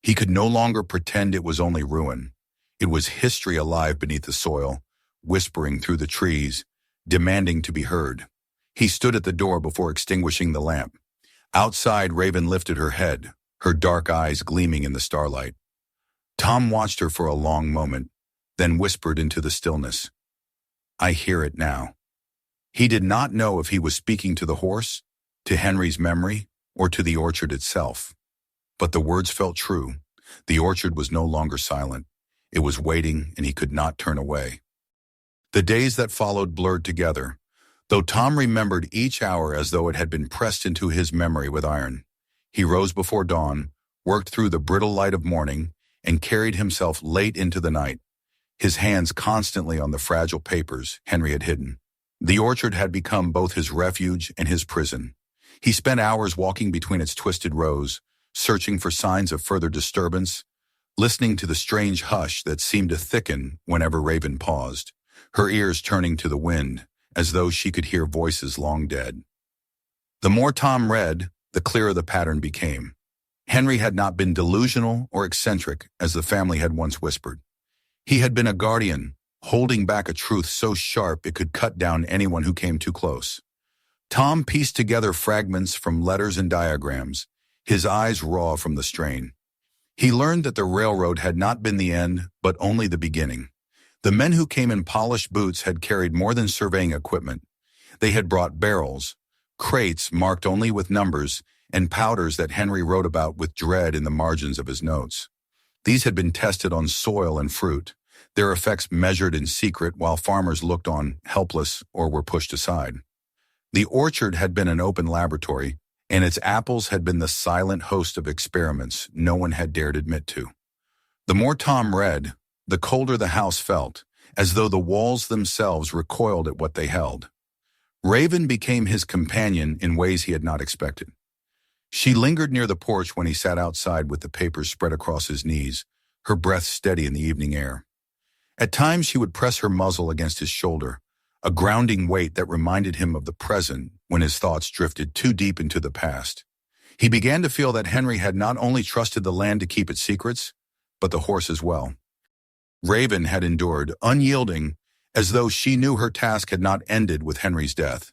He could no longer pretend it was only ruin. It was history alive beneath the soil, whispering through the trees, demanding to be heard. He stood at the door before extinguishing the lamp. Outside, Raven lifted her head, her dark eyes gleaming in the starlight. Tom watched her for a long moment, then whispered into the stillness, "I hear it now." He did not know if he was speaking to the horse, to Henry's memory, or to the orchard itself. But the words felt true. The orchard was no longer silent. It was waiting, and he could not turn away. The days that followed blurred together, though Tom remembered each hour as though it had been pressed into his memory with iron. He rose before dawn, worked through the brittle light of morning, and carried himself late into the night, his hands constantly on the fragile papers Henry had hidden. The orchard had become both his refuge and his prison. He spent hours walking between its twisted rows, searching for signs of further disturbance, listening to the strange hush that seemed to thicken whenever Raven paused, her ears turning to the wind, as though she could hear voices long dead. The more Tom read, the clearer the pattern became. Henry had not been delusional or eccentric, as the family had once whispered. He had been a guardian, holding back a truth so sharp it could cut down anyone who came too close. Tom pieced together fragments from letters and diagrams, his eyes raw from the strain. He learned that the railroad had not been the end, but only the beginning. The men who came in polished boots had carried more than surveying equipment. They had brought barrels, crates marked only with numbers, and powders that Henry wrote about with dread in the margins of his notes. These had been tested on soil and fruit, their effects measured in secret while farmers looked on, helpless, or were pushed aside. The orchard had been an open laboratory, and its apples had been the silent host of experiments no one had dared admit to. The more Tom read, the colder the house felt, as though the walls themselves recoiled at what they held. Raven became his companion in ways he had not expected. She lingered near the porch when he sat outside with the papers spread across his knees, her breath steady in the evening air. At times she would press her muzzle against his shoulder, a grounding weight that reminded him of the present when his thoughts drifted too deep into the past. He began to feel that Henry had not only trusted the land to keep its secrets, but the horse as well. Raven had endured, unyielding, as though she knew her task had not ended with Henry's death.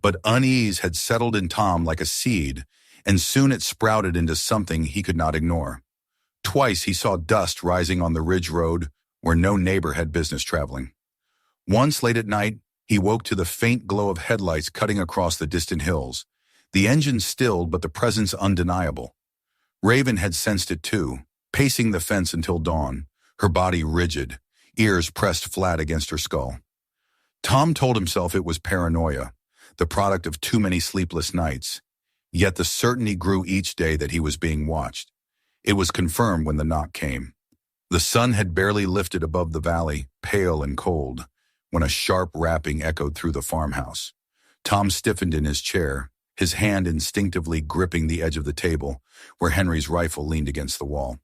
But unease had settled in Tom like a seed, and soon it sprouted into something he could not ignore. Twice he saw dust rising on the ridge road where no neighbor had business traveling. Once late at night, he woke to the faint glow of headlights cutting across the distant hills. The engine stilled, but the presence undeniable. Raven had sensed it too, pacing the fence until dawn, her body rigid, ears pressed flat against her skull. Tom told himself it was paranoia, the product of too many sleepless nights. Yet the certainty grew each day that he was being watched. It was confirmed when the knock came. The sun had barely lifted above the valley, pale and cold, when a sharp rapping echoed through the farmhouse. Tom stiffened in his chair, his hand instinctively gripping the edge of the table, where Henry's rifle leaned against the wall.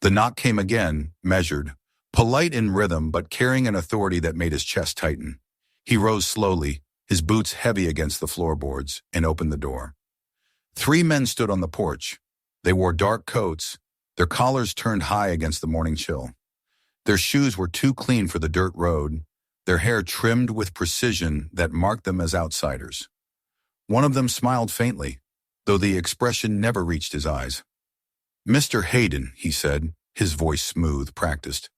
The knock came again, measured, polite in rhythm but carrying an authority that made his chest tighten. He rose slowly, his boots heavy against the floorboards, and opened the door. 3 men stood on the porch. They wore dark coats, their collars turned high against the morning chill. Their shoes were too clean for the dirt road, their hair trimmed with precision that marked them as outsiders. One of them smiled faintly, though the expression never reached his eyes. "Mr. Hayden," he said, his voice smooth, practiced.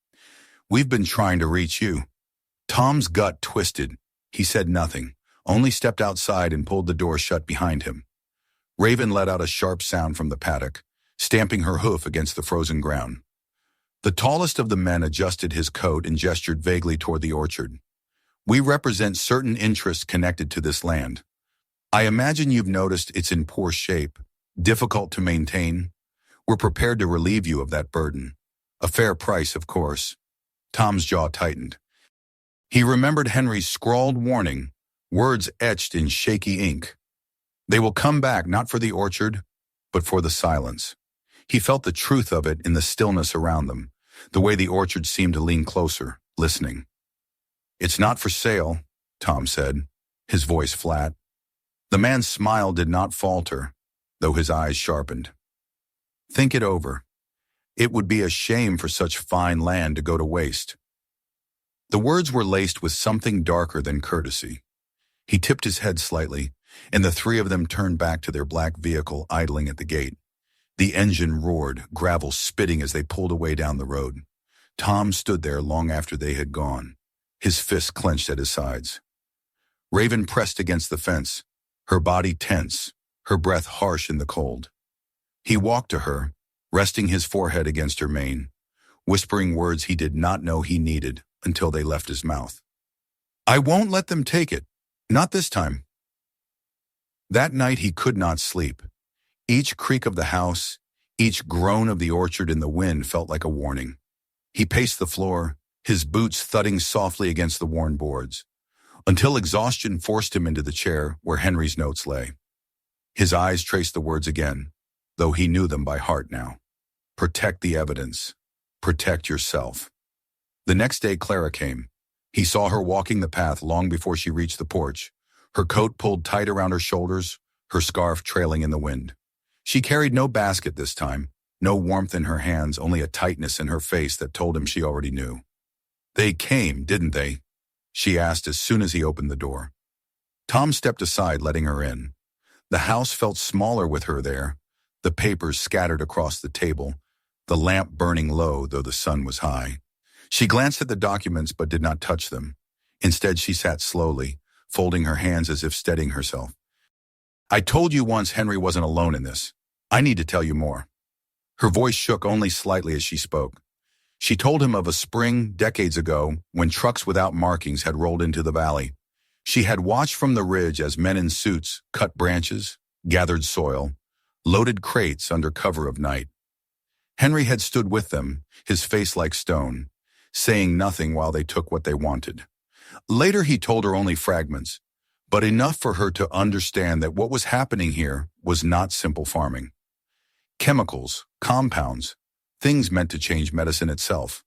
"We've been trying to reach you." Tom's gut twisted. He said nothing, only stepped outside and pulled the door shut behind him. Raven let out a sharp sound from the paddock, stamping her hoof against the frozen ground. The tallest of the men adjusted his coat and gestured vaguely toward the orchard. "We represent certain interests connected to this land. I imagine you've noticed it's in poor shape, difficult to maintain. We're prepared to relieve you of that burden. A fair price, of course." Tom's jaw tightened. He remembered Henry's scrawled warning, words etched in shaky ink. They will come back not for the orchard, but for the silence. He felt the truth of it in the stillness around them, the way the orchard seemed to lean closer, listening. "It's not for sale," Tom said, his voice flat. The man's smile did not falter, though his eyes sharpened. "Think it over. It would be a shame for such fine land to go to waste." The words were laced with something darker than courtesy. He tipped his head slightly, and the 3 of them turned back to their black vehicle idling at the gate. The engine roared, gravel spitting as they pulled away down the road. Tom stood there long after they had gone, his fists clenched at his sides. Raven pressed against the fence, her body tense, her breath harsh in the cold. He walked to her, resting his forehead against her mane, whispering words he did not know he needed until they left his mouth. "I won't let them take it. Not this time." That night he could not sleep. Each creak of the house, each groan of the orchard in the wind felt like a warning. He paced the floor, his boots thudding softly against the worn boards, until exhaustion forced him into the chair where Henry's notes lay. His eyes traced the words again, though he knew them by heart now. Protect the evidence. Protect yourself. The next day Clara came. He saw her walking the path long before she reached the porch, her coat pulled tight around her shoulders, her scarf trailing in the wind. She carried no basket this time, no warmth in her hands, only a tightness in her face that told him she already knew. "They came, didn't they?" she asked as soon as he opened the door. Tom stepped aside, letting her in. The house felt smaller with her there, the papers scattered across the table, the lamp burning low though the sun was high. She glanced at the documents but did not touch them. Instead, she sat slowly, folding her hands as if steadying herself. "I told you once Henry wasn't alone in this. I need to tell you more." Her voice shook only slightly as she spoke. She told him of a spring decades ago when trucks without markings had rolled into the valley. She had watched from the ridge as men in suits cut branches, gathered soil, loaded crates under cover of night. Henry had stood with them, his face like stone, saying nothing while they took what they wanted. Later he told her only fragments, but enough for her to understand that what was happening here was not simple farming. Chemicals, compounds, things meant to change medicine itself.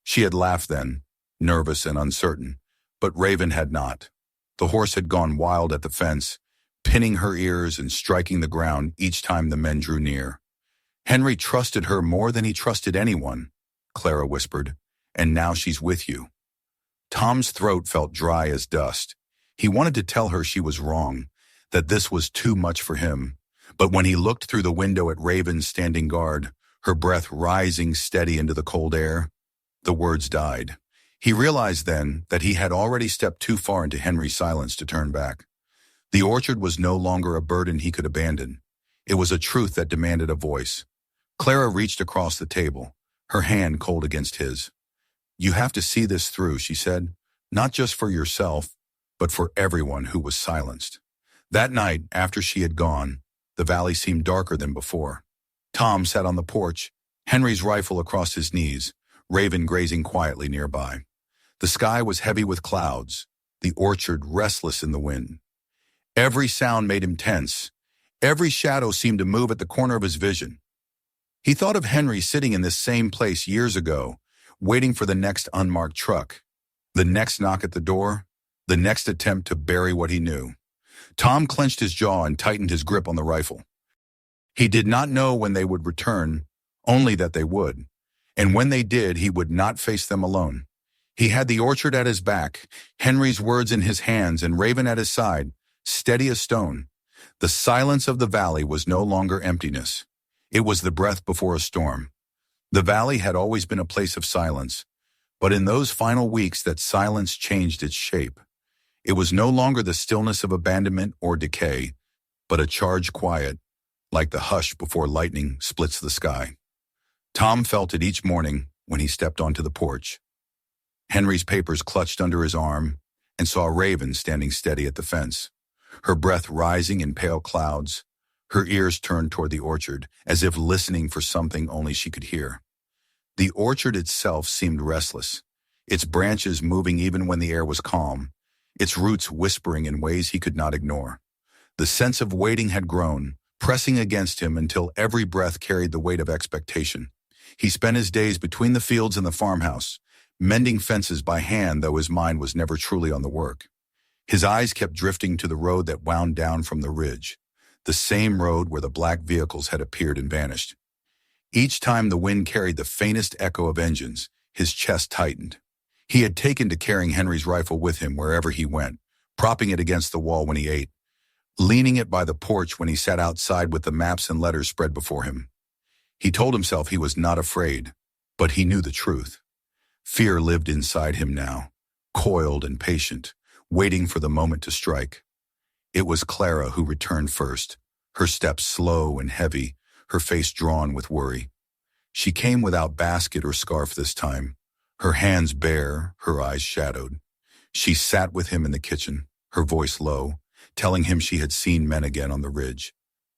She had laughed then, nervous and uncertain, but Raven had not. The horse had gone wild at the fence, pinning her ears and striking the ground each time the men drew near. "Henry trusted her more than he trusted anyone," Clara whispered, "and now she's with you." Tom's throat felt dry as dust. He wanted to tell her she was wrong, that this was too much for him. But when he looked through the window at Raven standing guard, her breath rising steady into the cold air, the words died. He realized then that he had already stepped too far into Henry's silence to turn back. The orchard was no longer a burden he could abandon. It was a truth that demanded a voice. Clara reached across the table, her hand cold against his. "You have to see this through," she said, "not just for yourself, but for everyone who was silenced." That night, after she had gone, the valley seemed darker than before. Tom sat on the porch, Henry's rifle across his knees, Raven grazing quietly nearby. The sky was heavy with clouds, the orchard restless in the wind. Every sound made him tense. Every shadow seemed to move at the corner of his vision. He thought of Henry sitting in this same place years ago, waiting for the next unmarked truck, the next knock at the door, the next attempt to bury what he knew. Tom clenched his jaw and tightened his grip on the rifle. He did not know when they would return, only that they would. And when they did, he would not face them alone. He had the orchard at his back, Henry's words in his hands, and Raven at his side, steady as stone. The silence of the valley was no longer emptiness. It was the breath before a storm. The valley had always been a place of silence, but in those final weeks that silence changed its shape. It was no longer the stillness of abandonment or decay, but a charged quiet, like the hush before lightning splits the sky. Tom felt it each morning when he stepped onto the porch. Henry's papers clutched under his arm, and saw Raven standing steady at the fence, her breath rising in pale clouds, her ears turned toward the orchard, as if listening for something only she could hear. The orchard itself seemed restless, its branches moving even when the air was calm, its roots whispering in ways he could not ignore. The sense of waiting had grown, pressing against him until every breath carried the weight of expectation. He spent his days between the fields and the farmhouse, mending fences by hand, though his mind was never truly on the work. His eyes kept drifting to the road that wound down from the ridge, the same road where the black vehicles had appeared and vanished. Each time the wind carried the faintest echo of engines, his chest tightened. He had taken to carrying Henry's rifle with him wherever he went, propping it against the wall when he ate, leaning it by the porch when he sat outside with the maps and letters spread before him. He told himself he was not afraid, but he knew the truth. Fear lived inside him now, coiled and patient, waiting for the moment to strike. It was Clara who returned first, her steps slow and heavy, her face drawn with worry. She came without basket or scarf this time, her hands bare, her eyes shadowed. She sat with him in the kitchen, her voice low, telling him she had seen men again on the ridge,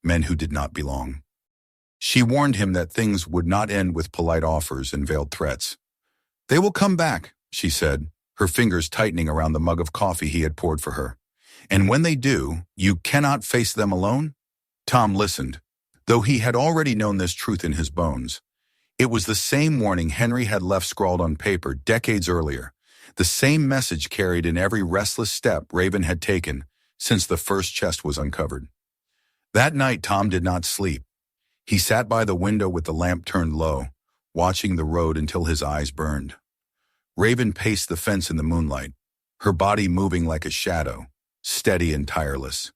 men who did not belong. She warned him that things would not end with polite offers and veiled threats. "They will come back," she said, her fingers tightening around the mug of coffee he had poured for her. "And when they do, you cannot face them alone?" Tom listened, though he had already known this truth in his bones. It was the same warning Henry had left scrawled on paper decades earlier, the same message carried in every restless step Raven had taken since the first chest was uncovered. That night, Tom did not sleep. He sat by the window with the lamp turned low, watching the road until his eyes burned. Raven paced the fence in the moonlight, her body moving like a shadow, steady and tireless.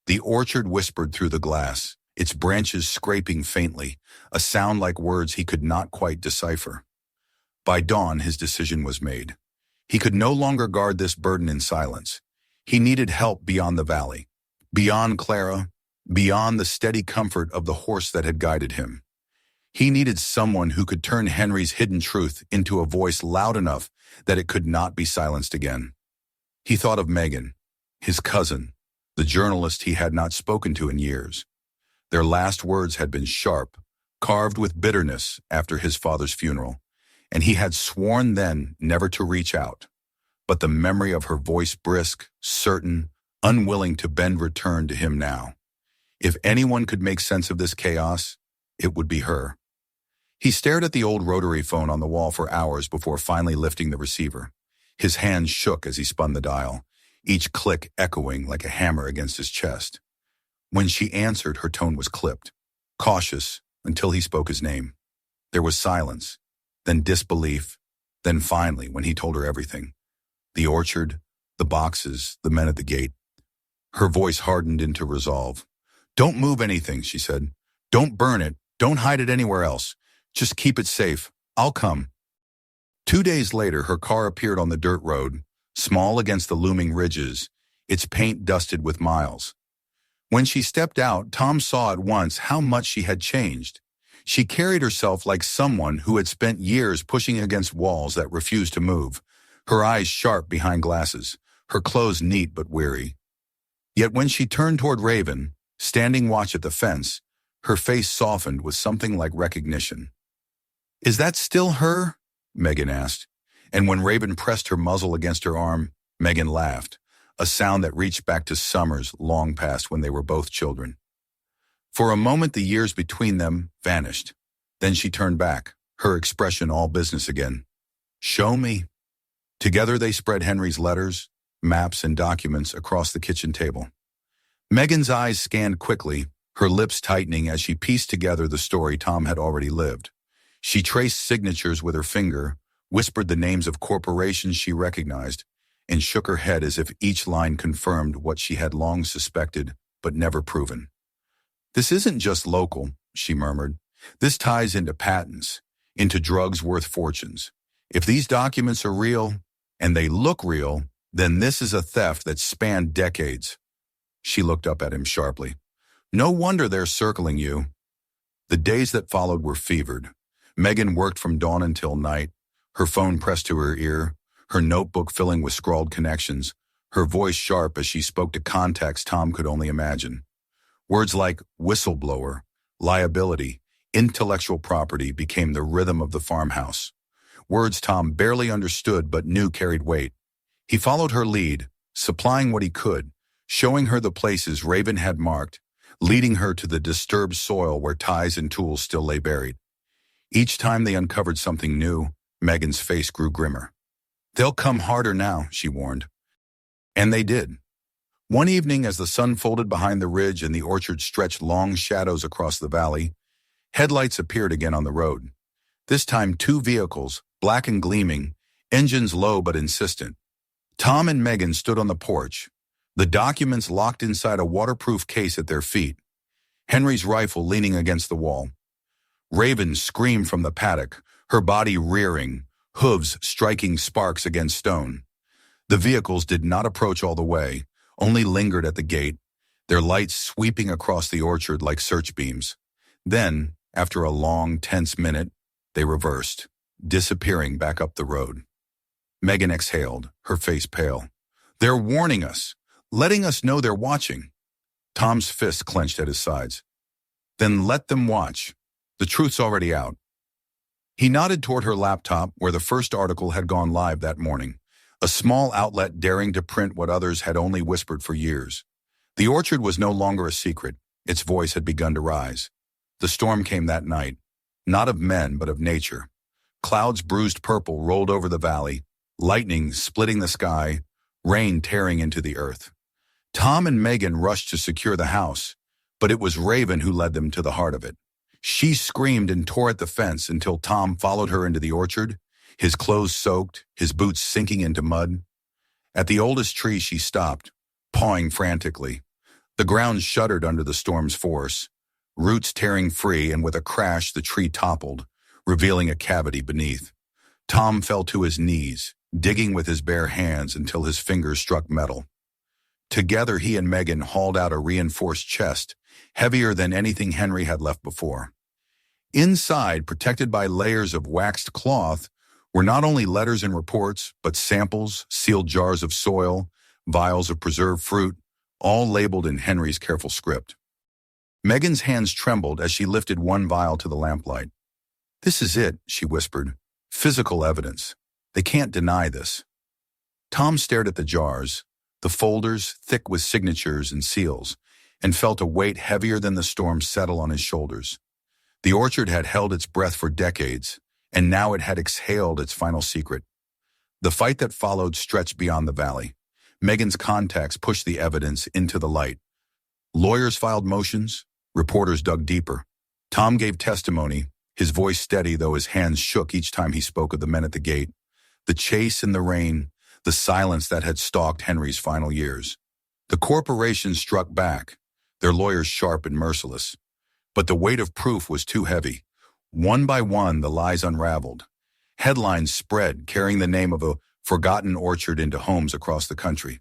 The orchard whispered through the glass, its branches scraping faintly, a sound like words he could not quite decipher. By dawn, his decision was made. He could no longer guard this burden in silence. He needed help beyond the valley, beyond Clara, beyond the steady comfort of the horse that had guided him. He needed someone who could turn Henry's hidden truth into a voice loud enough that it could not be silenced again. He thought of Megan, his cousin, the journalist he had not spoken to in years. Their last words had been sharp, carved with bitterness after his father's funeral, and he had sworn then never to reach out. But the memory of her voice, brisk, certain, unwilling to bend, returned to him now. If anyone could make sense of this chaos, it would be her. He stared at the old rotary phone on the wall for hours before finally lifting the receiver. His hands shook as he spun the dial, each click echoing like a hammer against his chest. When she answered, her tone was clipped, cautious, until he spoke his name. There was silence, then disbelief, then finally when he told her everything. The orchard, the boxes, the men at the gate. Her voice hardened into resolve. "Don't move anything," she said. "Don't burn it. Don't hide it anywhere else. Just keep it safe. I'll come." 2 days later, her car appeared on the dirt road, small against the looming ridges, its paint dusted with miles. When she stepped out, Tom saw at once how much she had changed. She carried herself like someone who had spent years pushing against walls that refused to move, her eyes sharp behind glasses, her clothes neat but weary. Yet when she turned toward Raven, standing watch at the fence, her face softened with something like recognition. "Is that still her?" Megan asked. And when Raven pressed her muzzle against her arm, Megan laughed, a sound that reached back to summers long past when they were both children. For a moment, the years between them vanished. Then she turned back, her expression all business again. "Show me." Together they spread Henry's letters, maps, and documents across the kitchen table. Megan's eyes scanned quickly, her lips tightening as she pieced together the story Tom had already lived. She traced signatures with her finger, whispered the names of corporations she recognized, and shook her head as if each line confirmed what she had long suspected but never proven. "This isn't just local," she murmured. "This ties into patents, into drugs worth fortunes. If these documents are real, and they look real, then this is a theft that spanned decades." She looked up at him sharply. "No wonder they're circling you." The days that followed were fevered. Megan worked from dawn until night, her phone pressed to her ear, her notebook filling with scrawled connections, her voice sharp as she spoke to contacts Tom could only imagine. Words like whistleblower, liability, intellectual property became the rhythm of the farmhouse. Words Tom barely understood but knew carried weight. He followed her lead, supplying what he could, showing her the places Raven had marked, leading her to the disturbed soil where ties and tools still lay buried. Each time they uncovered something new, Megan's face grew grimmer. "They'll come harder now," she warned. And they did. One evening, as the sun folded behind the ridge and the orchard stretched long shadows across the valley, headlights appeared again on the road. This time 2 vehicles, black and gleaming, engines low but insistent. Tom and Megan stood on the porch, the documents locked inside a waterproof case at their feet, Henry's rifle leaning against the wall. Raven screamed from the paddock, her body rearing, hooves striking sparks against stone. The vehicles did not approach all the way, only lingered at the gate, their lights sweeping across the orchard like search beams. Then, after a long, tense minute, they reversed, disappearing back up the road. Megan exhaled, her face pale. "They're warning us, letting us know they're watching." Tom's fist clenched at his sides. Then let them watch. The truth's already out. He nodded toward her laptop where the first article had gone live that morning, a small outlet daring to print what others had only whispered for years. The orchard was no longer a secret. Its voice had begun to rise. The storm came that night, not of men but of nature. Clouds bruised purple rolled over the valley, lightning splitting the sky, rain tearing into the earth. Tom and Megan rushed to secure the house, but it was Raven who led them to the heart of it. She screamed and tore at the fence until Tom followed her into the orchard, his clothes soaked, his boots sinking into mud. At the oldest tree she stopped, pawing frantically. The ground shuddered under the storm's force, roots tearing free, and with a crash the tree toppled, revealing a cavity beneath. Tom fell to his knees, digging with his bare hands until his fingers struck metal. Together he and Megan hauled out a reinforced chest, heavier than anything Henry had left before. Inside, protected by layers of waxed cloth, were not only letters and reports, but samples, sealed jars of soil, vials of preserved fruit, all labeled in Henry's careful script. Megan's hands trembled as she lifted one vial to the lamplight. "This is it," she whispered. "Physical evidence. They can't deny this." Tom stared at the jars, the folders thick with signatures and seals, and felt a weight heavier than the storm settle on his shoulders. The orchard had held its breath for decades, and now it had exhaled its final secret. The fight that followed stretched beyond the valley. Megan's contacts pushed the evidence into the light. Lawyers filed motions, reporters dug deeper. Tom gave testimony, his voice steady though his hands shook each time he spoke of the men at the gate, the chase in the rain, the silence that had stalked Henry's final years. The corporations struck back, their lawyers sharp and merciless. But the weight of proof was too heavy. One by one, the lies unraveled. Headlines spread, carrying the name of a forgotten orchard into homes across the country.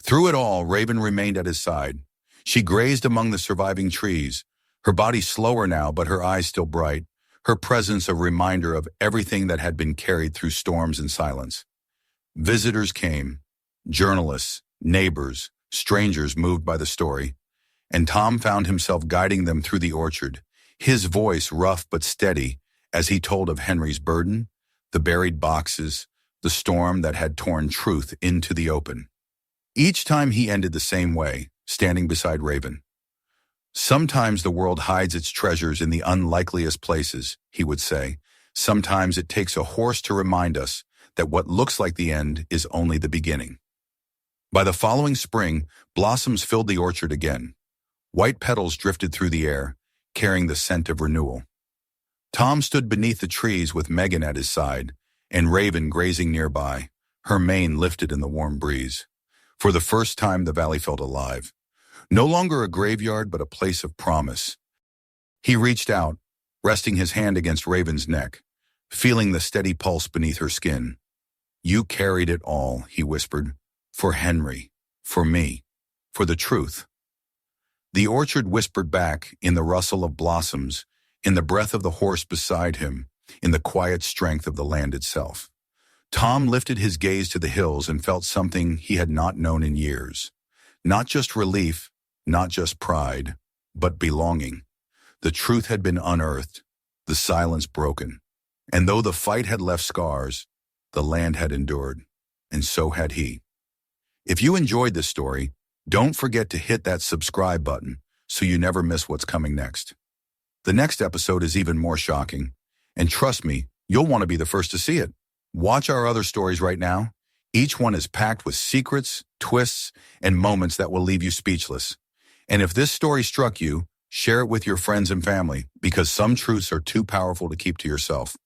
Through it all, Raven remained at his side. She grazed among the surviving trees, her body slower now, but her eyes still bright, her presence a reminder of everything that had been carried through storms and silence. Visitors came, journalists, neighbors, strangers moved by the story, and Tom found himself guiding them through the orchard, his voice rough but steady as he told of Henry's burden, the buried boxes, the storm that had torn truth into the open. Each time he ended the same way, standing beside Raven. "Sometimes the world hides its treasures in the unlikeliest places," he would say. "Sometimes it takes a horse to remind us that what looks like the end is only the beginning." By the following spring, blossoms filled the orchard again. White petals drifted through the air, carrying the scent of renewal. Tom stood beneath the trees with Megan at his side, and Raven grazing nearby, her mane lifted in the warm breeze. For the first time, the valley felt alive. No longer a graveyard, but a place of promise. He reached out, resting his hand against Raven's neck, feeling the steady pulse beneath her skin. "You carried it all," he whispered, "for Henry, for me, for the truth." The orchard whispered back in the rustle of blossoms, in the breath of the horse beside him, in the quiet strength of the land itself. Tom lifted his gaze to the hills and felt something he had not known in years. Not just relief, not just pride, but belonging. The truth had been unearthed, the silence broken. And though the fight had left scars, the land had endured, and so had he. If you enjoyed this story, don't forget to hit that subscribe button so you never miss what's coming next. The next episode is even more shocking, and trust me, you'll want to be the first to see it. Watch our other stories right now. Each one is packed with secrets, twists, and moments that will leave you speechless. And if this story struck you, share it with your friends and family, because some truths are too powerful to keep to yourself.